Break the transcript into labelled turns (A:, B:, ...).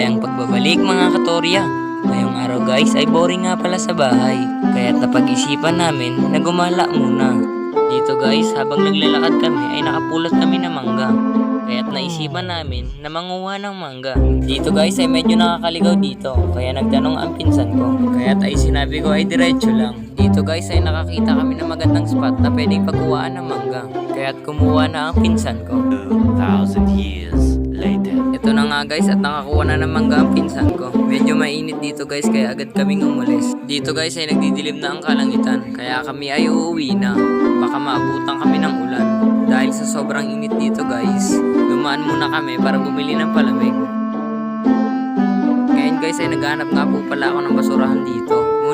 A: Maligayang pagbabalik mga katorya. Ngayong araw guys ay boring nga pala sa bahay. Kaya't napag-isipan namin na gumala muna. Dito guys habang naglalakad kami ay nakapulot kami ng mangga. Kaya't naisipan namin na manguha ng mangga. Dito guys ay medyo nakakaligaw dito. Kaya nagtanong ang pinsan ko. Kaya't ay sinabi ko ay diretso lang. Dito guys ay nakakita kami ng magandang spot na pwedeng pagkuhaan ng mangga. Kaya't kumuha na ang pinsan ko.
B: 2,000 years later.
A: Ito na nga guys at nakakuha na ng mangga ang pinsan ko. Medyo mainit dito guys kaya agad kaming umalis. Dito guys ay nagdidilim na ang kalangitan. Kaya kami ay uuwi na. Baka maabutan kami ng ulan. Dahil sa sobrang init dito guys, dumaan muna kami para bumili ng palamig. Ngayon guys ay naghahanap nga po pala ako ng basurahan dito. Ngunit